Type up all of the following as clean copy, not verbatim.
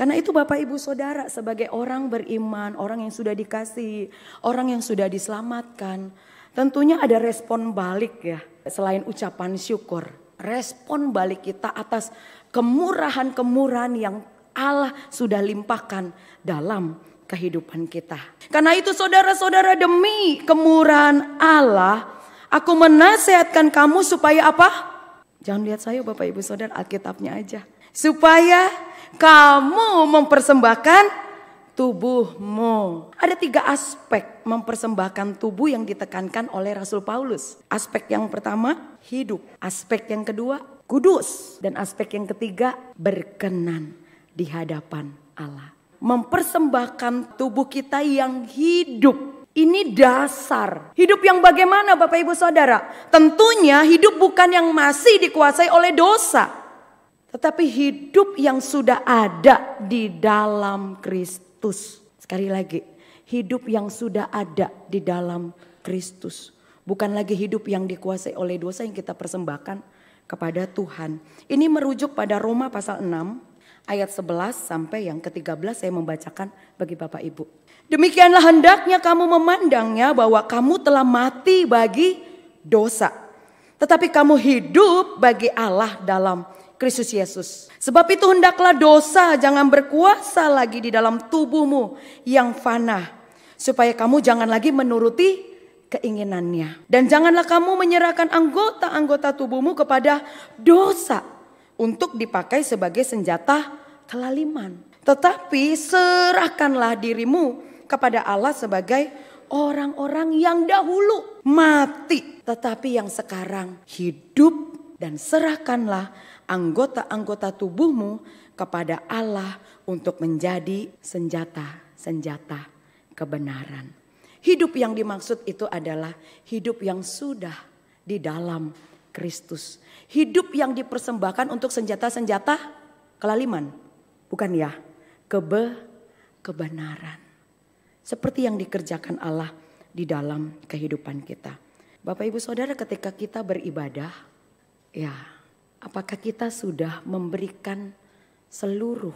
Karena itu Bapak Ibu Saudara sebagai orang beriman, orang yang sudah dikasihi, orang yang sudah diselamatkan. Tentunya ada respon balik ya, selain ucapan syukur. Respon balik kita atas kemurahan-kemurahan yang Allah sudah limpahkan dalam kehidupan kita. Karena itu saudara-saudara, demi kemurahan Allah, aku menasihatkan kamu supaya apa? Jangan lihat saya Bapak Ibu Saudara, Alkitabnya aja. Supaya kamu mempersembahkan tubuhmu. Ada 3 aspek mempersembahkan tubuh yang ditekankan oleh Rasul Paulus. Aspek yang pertama, hidup. Aspek yang kedua, kudus. Dan aspek yang ketiga, berkenan di hadapan Allah. Mempersembahkan tubuh kita yang hidup. Ini dasar. Hidup yang bagaimana Bapak Ibu Saudara? Tentunya hidup bukan yang masih dikuasai oleh dosa. Tetapi hidup yang sudah ada di dalam Kristus. Sekali lagi, hidup yang sudah ada di dalam Kristus. Bukan lagi hidup yang dikuasai oleh dosa yang kita persembahkan kepada Tuhan. Ini merujuk pada Roma pasal 6 ayat 11 sampai yang ke-13 saya membacakan bagi Bapak Ibu. Demikianlah hendaknya kamu memandangnya bahwa kamu telah mati bagi dosa. Tetapi kamu hidup bagi Allah dalam Kristus Yesus. Sebab itu hendaklah dosa jangan berkuasa lagi di dalam tubuhmu yang fana. Supaya kamu jangan lagi menuruti keinginannya. Dan janganlah kamu menyerahkan anggota-anggota tubuhmu kepada dosa. Untuk dipakai sebagai senjata kelaliman. Tetapi serahkanlah dirimu kepada Allah sebagai orang-orang yang dahulu mati. Tetapi yang sekarang hidup. Dan serahkanlah anggota-anggota tubuhmu kepada Allah untuk menjadi senjata-senjata kebenaran. Hidup yang dimaksud itu adalah hidup yang sudah di dalam Kristus. Hidup yang dipersembahkan untuk senjata-senjata kelaliman. Bukan ya, kebenaran. Seperti yang dikerjakan Allah di dalam kehidupan kita. Bapak Ibu Saudara, ketika kita beribadah, ya, apakah kita sudah memberikan seluruh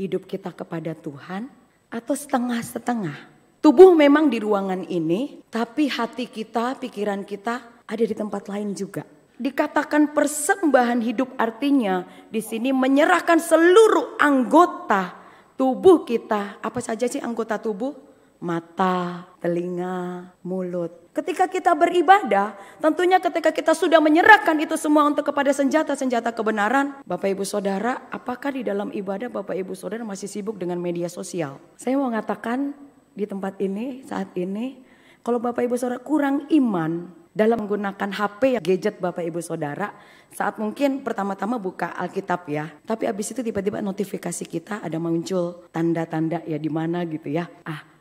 hidup kita kepada Tuhan atau setengah-setengah? Tubuh memang di ruangan ini, tapi hati kita, pikiran kita ada di tempat lain juga. Dikatakan persembahan hidup artinya di sini menyerahkan seluruh anggota tubuh kita. Apa saja sih anggota tubuh? Mata, telinga, mulut. Ketika kita beribadah, tentunya ketika kita sudah menyerahkan itu semua untuk kepada senjata-senjata kebenaran. Bapak Ibu Saudara, apakah di dalam ibadah Bapak Ibu Saudara masih sibuk dengan media sosial? Saya mau mengatakan di tempat ini, saat ini, kalau Bapak Ibu Saudara kurang iman dalam menggunakan HP, gadget Bapak Ibu Saudara, saat mungkin pertama-tama buka Alkitab ya, tapi habis itu tiba-tiba notifikasi kita ada muncul tanda-tanda ya di mana gitu ya.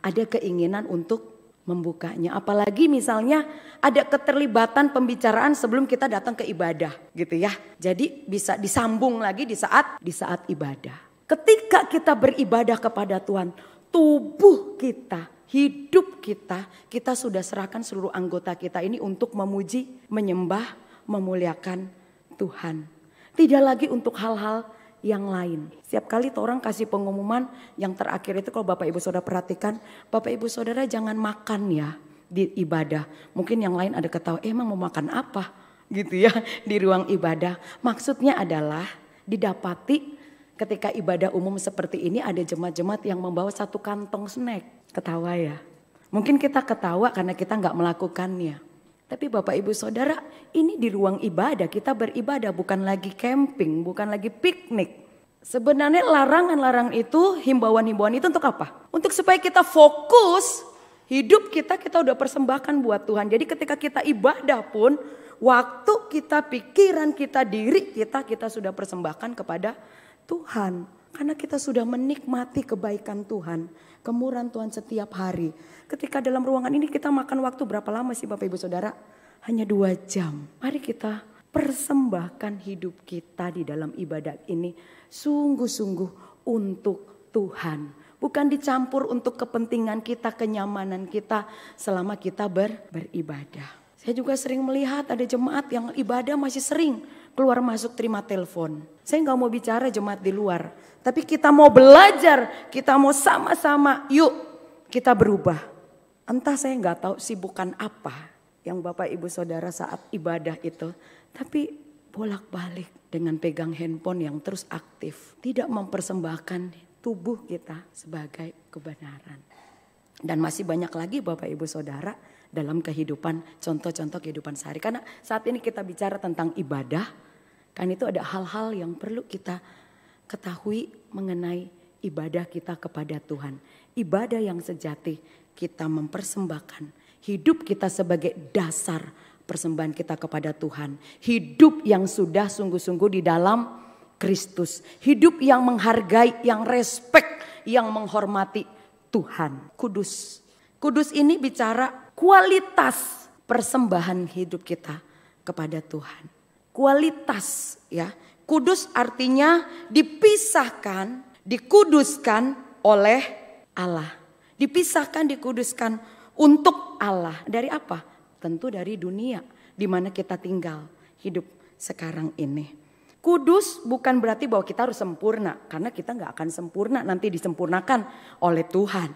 Ada keinginan untuk membukanya. Apalagi misalnya ada keterlibatan pembicaraan sebelum kita datang ke ibadah gitu ya. Jadi bisa disambung lagi di saat ibadah. Ketika kita beribadah kepada Tuhan, tubuh kita, hidup kita sudah serahkan seluruh anggota kita ini untuk memuji, menyembah, memuliakan Tuhan. Tidak lagi untuk hal-hal yang lain. Setiap kali orang kasih pengumuman yang terakhir itu, kalau Bapak Ibu Saudara perhatikan, Bapak Ibu Saudara jangan makan ya di ibadah. Mungkin yang lain ada ketawa, emang mau makan apa gitu ya di ruang ibadah. Maksudnya adalah didapati ketika ibadah umum seperti ini ada jemaat-jemaat yang membawa 1 kantong snack. Ketawa ya. Mungkin kita ketawa karena kita nggak melakukannya. Tapi Bapak Ibu Saudara, ini di ruang ibadah, kita beribadah, bukan lagi camping, bukan lagi piknik. Sebenarnya larangan-larangan itu, himbauan-himbauan itu untuk apa? Untuk supaya kita fokus, hidup kita udah persembahkan buat Tuhan. Jadi ketika kita ibadah pun, waktu kita, pikiran kita, diri kita sudah persembahkan kepada Tuhan. Karena kita sudah menikmati kebaikan Tuhan, kemurahan Tuhan setiap hari. Ketika dalam ruangan ini kita makan waktu berapa lama sih Bapak Ibu Saudara? Hanya 2 jam. Mari kita persembahkan hidup kita di dalam ibadah ini sungguh-sungguh untuk Tuhan. Bukan dicampur untuk kepentingan kita, kenyamanan kita selama kita beribadah. Saya juga sering melihat ada jemaat yang ibadah masih sering keluar masuk terima telepon. Saya nggak mau bicara jemaat di luar. Tapi kita mau belajar, kita mau sama-sama, yuk kita berubah. Entah saya nggak tahu sibukan apa yang Bapak Ibu Saudara saat ibadah itu. Tapi bolak-balik dengan pegang handphone yang terus aktif. Tidak mempersembahkan tubuh kita sebagai kebenaran. Dan masih banyak lagi Bapak Ibu Saudara dalam kehidupan, contoh-contoh kehidupan sehari. Karena saat ini kita bicara tentang ibadah, kan itu ada hal-hal yang perlu kita ketahui mengenai ibadah kita kepada Tuhan. Ibadah yang sejati kita mempersembahkan hidup kita sebagai dasar persembahan kita kepada Tuhan. Hidup yang sudah sungguh-sungguh di dalam Kristus. Hidup yang menghargai, yang respect, yang menghormati Tuhan. Kudus. Kudus ini bicara kualitas persembahan hidup kita kepada Tuhan. Kualitas ya. Kudus artinya dipisahkan, dikuduskan oleh Allah. Dipisahkan, dikuduskan untuk Allah. Dari apa? Tentu dari dunia di mana kita tinggal hidup sekarang ini. Kudus bukan berarti bahwa kita harus sempurna. Karena kita gak akan sempurna, nanti disempurnakan oleh Tuhan.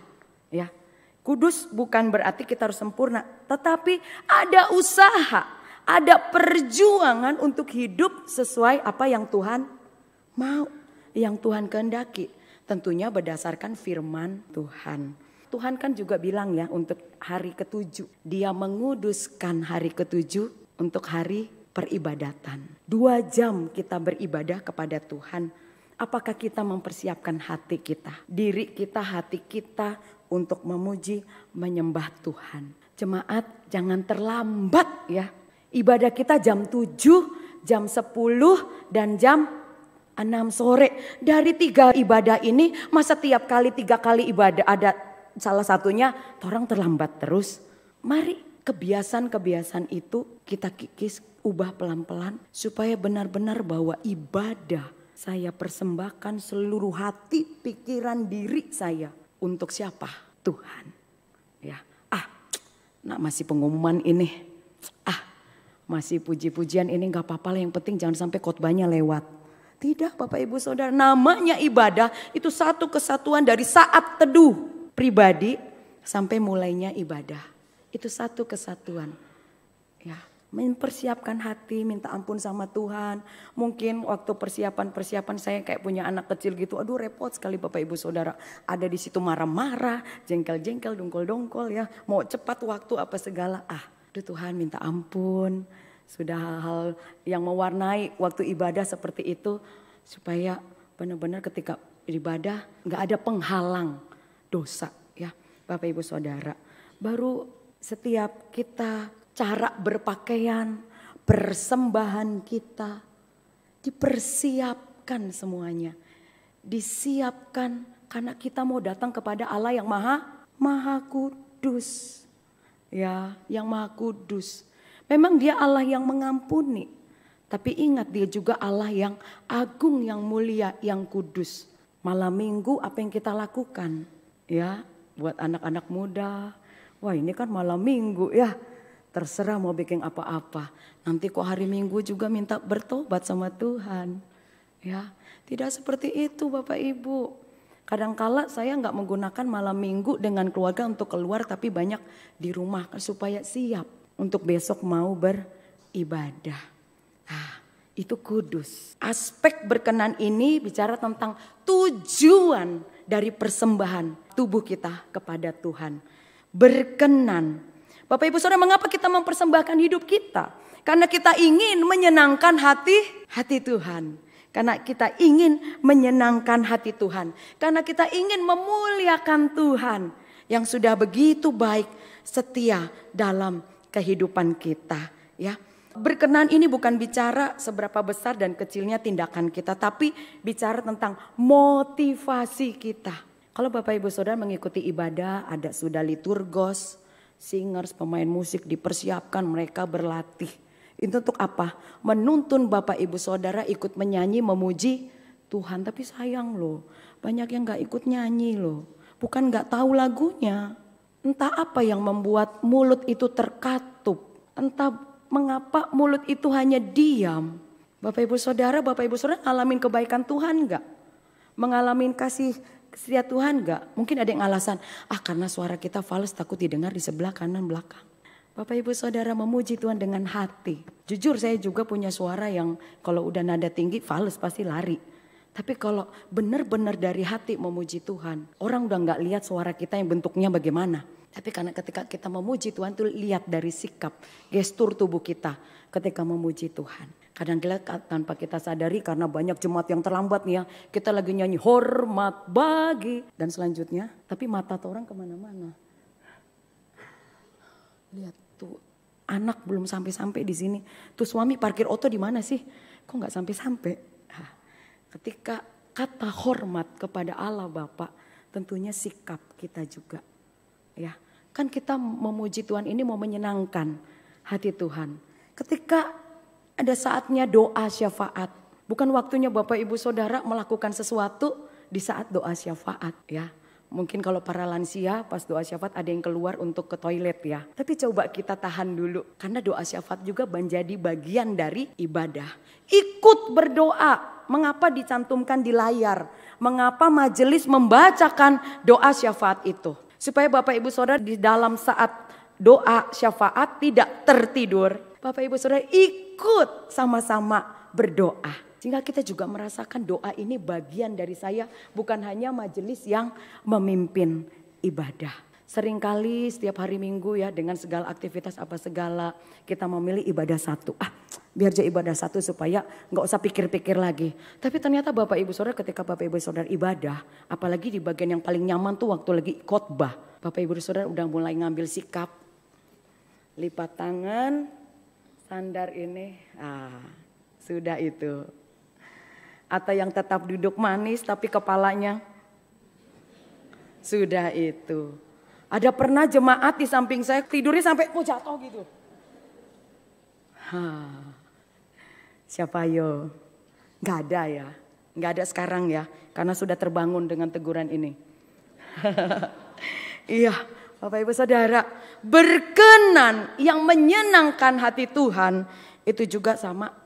Ya, kudus bukan berarti kita harus sempurna. Tetapi ada usaha. Ada perjuangan untuk hidup sesuai apa yang Tuhan mau, yang Tuhan kehendaki. Tentunya berdasarkan firman Tuhan. Tuhan kan juga bilang ya untuk hari ke-7. Dia menguduskan hari ke-7 untuk hari peribadatan. 2 jam kita beribadah kepada Tuhan. Apakah kita mempersiapkan hati kita, diri kita, hati kita untuk memuji, menyembah Tuhan. Jemaat jangan terlambat ya. Ibadah kita jam 7, jam 10, dan jam 6 sore. Dari 3 ibadah ini, masa tiap kali 3 kali ibadah ada salah satunya orang terlambat terus. Mari kebiasaan-kebiasaan itu kita kikis, ubah pelan-pelan. Supaya benar-benar bahwa ibadah saya persembahkan seluruh hati, pikiran, diri saya. Untuk siapa? Tuhan. Ya, masih pengumuman ini. Masih puji-pujian ini gak apa-apa lah, yang penting jangan sampai khotbahnya lewat. Tidak Bapak Ibu Saudara, namanya ibadah itu satu kesatuan dari saat teduh pribadi sampai mulainya ibadah. Itu satu kesatuan. Ya, mempersiapkan hati, minta ampun sama Tuhan. Mungkin waktu persiapan saya kayak punya anak kecil gitu. Aduh repot sekali Bapak Ibu Saudara. Ada di situ marah-marah, jengkel-jengkel, dongkol-dongkol ya. Mau cepat waktu apa segala. Aduh Tuhan minta ampun. Sudah hal-hal yang mewarnai waktu ibadah seperti itu. Supaya benar-benar ketika ibadah gak ada penghalang dosa ya Bapak Ibu Saudara. Baru setiap kita cara berpakaian, persembahan kita dipersiapkan semuanya. Disiapkan karena kita mau datang kepada Allah yang maha kudus. Ya, yang maha kudus. Memang dia Allah yang mengampuni. Tapi ingat dia juga Allah yang agung, yang mulia, yang kudus. Malam minggu apa yang kita lakukan? Ya, buat anak-anak muda. Wah ini kan malam minggu ya. Terserah mau bikin apa-apa. Nanti kok hari minggu juga minta bertobat sama Tuhan. Ya, tidak seperti itu Bapak Ibu. Kadangkala saya nggak menggunakan malam minggu dengan keluarga untuk keluar, tapi banyak di rumah supaya siap untuk besok mau beribadah. Itu kudus. Aspek berkenan ini bicara tentang tujuan dari persembahan tubuh kita kepada Tuhan. Berkenan. Bapak Ibu Saudara, mengapa kita mempersembahkan hidup kita? Karena kita ingin menyenangkan hati Tuhan. Karena kita ingin menyenangkan hati Tuhan. Karena kita ingin memuliakan Tuhan yang sudah begitu baik, setia dalam kehidupan kita. Ya, berkenan ini bukan bicara seberapa besar dan kecilnya tindakan kita, tapi bicara tentang motivasi kita. Kalau Bapak Ibu Saudara mengikuti ibadah, ada sudah liturgos, singers, pemain musik dipersiapkan, mereka berlatih. Itu untuk apa? Menuntun Bapak Ibu Saudara ikut menyanyi, memuji Tuhan. Tapi sayang loh, banyak yang gak ikut nyanyi loh. Bukan gak tahu lagunya. Entah apa yang membuat mulut itu terkatup. Entah mengapa mulut itu hanya diam. Bapak Ibu Saudara ngalamin kebaikan Tuhan enggak? Mengalami kasih setia Tuhan enggak? Mungkin ada yang alasan, karena suara kita fals takut didengar di sebelah kanan belakang. Bapak Ibu Saudara memuji Tuhan dengan hati. Jujur saya juga punya suara yang kalau udah nada tinggi fals pasti lari. Tapi kalau benar-benar dari hati memuji Tuhan, orang udah nggak lihat suara kita yang bentuknya bagaimana. Tapi karena ketika kita memuji Tuhan tuh lihat dari sikap, gestur tubuh kita ketika memuji Tuhan. Kadang-kadang tanpa kita sadari karena banyak jemaat yang terlambat nih ya. Kita lagi nyanyi hormat bagi dan selanjutnya. Tapi mata tuh orang kemana-mana. Lihat tuh anak belum sampai-sampai di sini. Tuh suami parkir oto di mana sih? Kok nggak sampai-sampai? Ketika kata hormat kepada Allah Bapa, tentunya sikap kita juga. Ya, kan kita memuji Tuhan ini mau menyenangkan hati Tuhan. Ketika ada saatnya doa syafaat, bukan waktunya Bapak Ibu Saudara melakukan sesuatu di saat doa syafaat ya. Mungkin kalau para lansia pas doa syafaat ada yang keluar untuk ke toilet ya. Tapi coba kita tahan dulu. Karena doa syafaat juga menjadi bagian dari ibadah. Ikut berdoa. Mengapa dicantumkan di layar? Mengapa majelis membacakan doa syafaat itu? Supaya Bapak Ibu Saudara di dalam saat doa syafaat tidak tertidur. Bapak Ibu Saudara ikut sama-sama berdoa. Sehingga kita juga merasakan doa ini bagian dari saya, bukan hanya majelis yang memimpin ibadah. Seringkali setiap hari Minggu ya dengan segala aktivitas apa segala kita memilih ibadah satu. Biar aja ibadah satu supaya nggak usah pikir-pikir lagi. Tapi ternyata Bapak Ibu Saudara ketika Bapak Ibu Saudara ibadah, apalagi di bagian yang paling nyaman tuh waktu lagi khotbah. Bapak Ibu Saudara udah mulai ngambil sikap, lipat tangan, sandar ini, sudah itu. Atau yang tetap duduk manis tapi kepalanya sudah itu. Ada pernah jemaat di samping saya tidurnya sampai mau jatuh gitu. Siapa yo? Gak ada ya. Gak ada sekarang ya. Karena sudah terbangun dengan teguran ini. Iya Bapak Ibu Saudara. Berkenan yang menyenangkan hati Tuhan. Itu juga sama.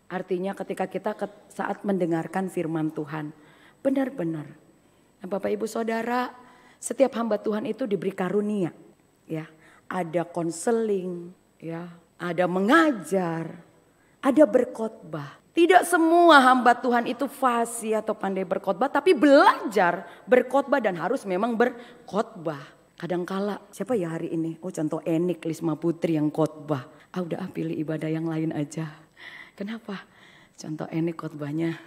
Artinya ketika kita saat mendengarkan firman Tuhan. Benar-benar. Nah, Bapak Ibu Saudara, setiap hamba Tuhan itu diberi karunia. Ya, ada konseling, ya, ada mengajar, ada berkhotbah. Tidak semua hamba Tuhan itu fasih atau pandai berkhotbah, tapi belajar berkhotbah dan harus memang berkhotbah. Kadangkala, siapa ya hari ini? Oh, contoh Enik Lisma Putri yang khotbah. Udah pilih ibadah yang lain aja. Kenapa? Contoh ini khotbahnya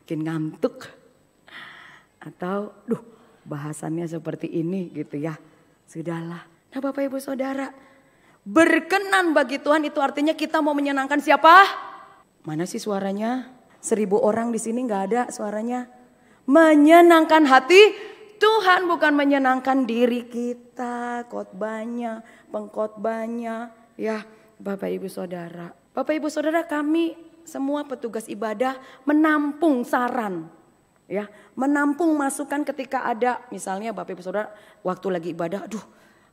bikin ngantuk. Atau bahasannya seperti ini gitu ya. Sudahlah. Nah Bapak Ibu Saudara. Berkenan bagi Tuhan itu artinya kita mau menyenangkan siapa? Mana sih suaranya? 1000 orang di sini gak ada suaranya. Menyenangkan hati Tuhan, bukan menyenangkan diri kita. Khotbahnya, pengkhotbahnya. Ya Bapak Ibu Saudara. Bapak Ibu Saudara, kami semua petugas ibadah menampung saran. Ya, menampung masukan ketika ada misalnya Bapak Ibu Saudara waktu lagi ibadah,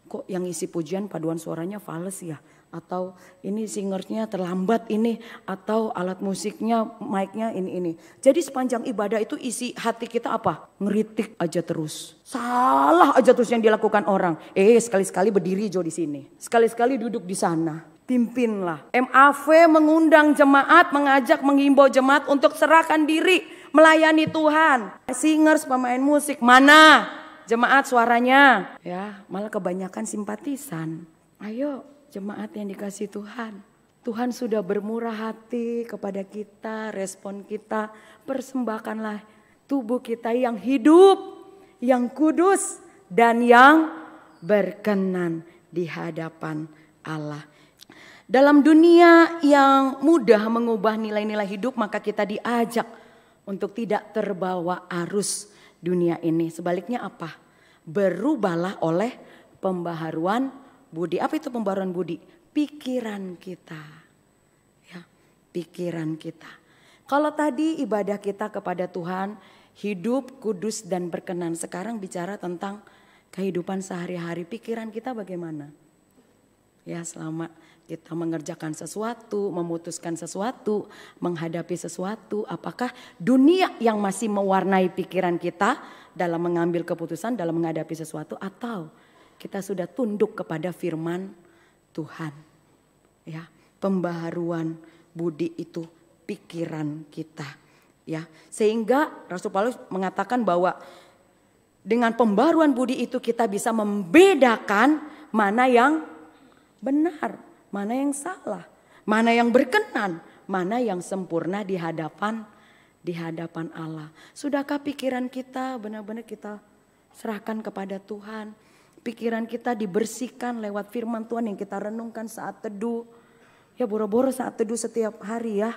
kok yang isi pujian paduan suaranya fals ya, atau ini singersnya terlambat ini, atau alat musiknya mic-nya ini. Jadi sepanjang ibadah itu isi hati kita apa? Ngeritik aja terus. Salah aja terus yang dilakukan orang. Sekali-sekali berdiri Jo di sini. Sekali-sekali duduk di sana. Pimpinlah. MAV mengundang jemaat, mengajak, menghimbau jemaat untuk serahkan diri melayani Tuhan. Singers, pemain musik, mana jemaat suaranya? Ya, malah kebanyakan simpatisan. Ayo jemaat yang dikasih Tuhan. Tuhan sudah bermurah hati kepada kita, respon kita. Persembahkanlah tubuh kita yang hidup, yang kudus, dan yang berkenan di hadapan Allah. Dalam dunia yang mudah mengubah nilai-nilai hidup, maka kita diajak untuk tidak terbawa arus dunia ini. Sebaliknya apa? Berubahlah oleh pembaharuan budi. Apa itu pembaharuan budi? Pikiran kita. Ya, pikiran kita. Kalau tadi ibadah kita kepada Tuhan, hidup, kudus dan berkenan. Sekarang bicara tentang kehidupan sehari-hari. Pikiran kita bagaimana? Ya, selama kita mengerjakan sesuatu, memutuskan sesuatu, menghadapi sesuatu, apakah dunia yang masih mewarnai pikiran kita dalam mengambil keputusan, dalam menghadapi sesuatu, atau kita sudah tunduk kepada firman Tuhan. Ya, pembaharuan budi itu pikiran kita. Ya, sehingga Rasul Paulus mengatakan bahwa dengan pembaruan budi itu kita bisa membedakan mana yang benar, mana yang salah, mana yang berkenan, mana yang sempurna di hadapan Allah. Sudahkah pikiran kita benar-benar kita serahkan kepada Tuhan? Pikiran kita dibersihkan lewat firman Tuhan yang kita renungkan saat teduh. Ya, boro-boro saat teduh setiap hari ya.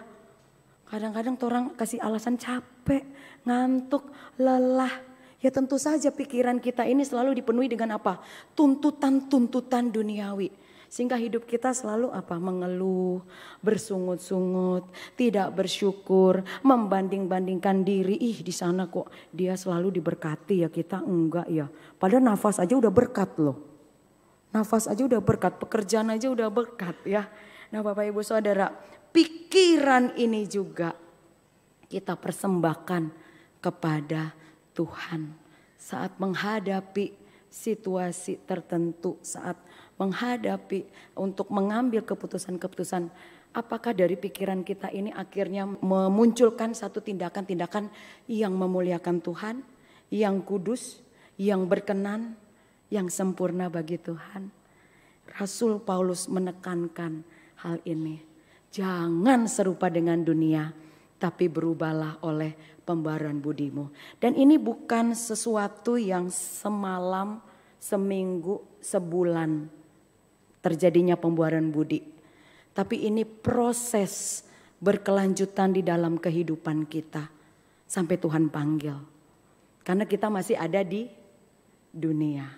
Kadang-kadang orang kasih alasan capek, ngantuk, lelah. Ya tentu saja pikiran kita ini selalu dipenuhi dengan apa? Tuntutan-tuntutan duniawi. Sehingga hidup kita selalu apa? Mengeluh, bersungut-sungut, tidak bersyukur, membanding-bandingkan diri. Ih, di sana kok dia selalu diberkati ya, kita enggak ya. Padahal nafas aja udah berkat loh. Nafas aja udah berkat, pekerjaan aja udah berkat ya. Nah, Bapak Ibu Saudara, pikiran ini juga kita persembahkan kepada Tuhan saat menghadapi situasi tertentu, saat menghadapi untuk mengambil keputusan-keputusan. Apakah dari pikiran kita ini akhirnya memunculkan satu tindakan-tindakan yang memuliakan Tuhan, yang kudus, yang berkenan, yang sempurna bagi Tuhan. Rasul Paulus menekankan hal ini. Jangan serupa dengan dunia, tapi berubahlah oleh pembaruan budimu. Dan ini bukan sesuatu yang semalam, seminggu, sebulan terjadinya pembaruan budi. Tapi ini proses berkelanjutan di dalam kehidupan kita sampai Tuhan panggil. Karena kita masih ada di dunia.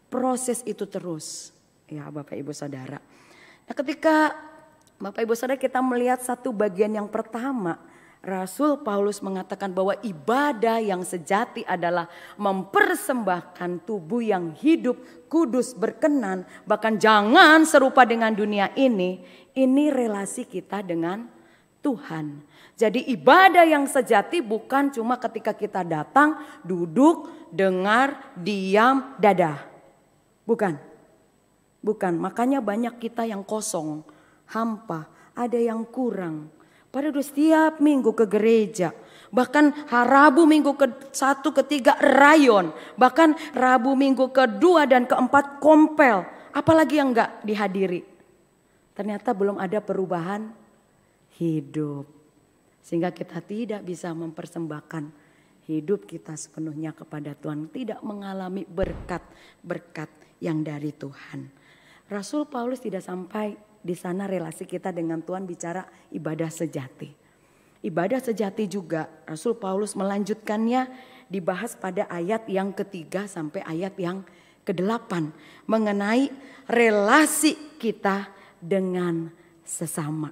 Proses itu terus, ya Bapak Ibu Saudara. Nah, ketika Bapak Ibu Saudara kita melihat satu bagian yang pertama, Rasul Paulus mengatakan bahwa ibadah yang sejati adalah mempersembahkan tubuh yang hidup, kudus, berkenan, bahkan jangan serupa dengan dunia ini. Ini relasi kita dengan Tuhan. Jadi ibadah yang sejati bukan cuma ketika kita datang, duduk, dengar, diam, dadah. Bukan. Makanya banyak kita yang kosong, hampa, ada yang kurang. Padahal setiap minggu ke gereja. Bahkan Rabu minggu ke-1, ke-3 rayon. Bahkan Rabu minggu ke-2 dan ke-4 kompel. Apalagi yang enggak dihadiri. Ternyata belum ada perubahan hidup. Sehingga kita tidak bisa mempersembahkan hidup kita sepenuhnya kepada Tuhan. Tidak mengalami berkat-berkat yang dari Tuhan. Rasul Paulus tidak sampai di sana relasi kita dengan Tuhan bicara ibadah sejati. Ibadah sejati juga Rasul Paulus melanjutkannya dibahas pada ayat yang ke-3 sampai ayat yang ke-8. Mengenai relasi kita dengan sesama.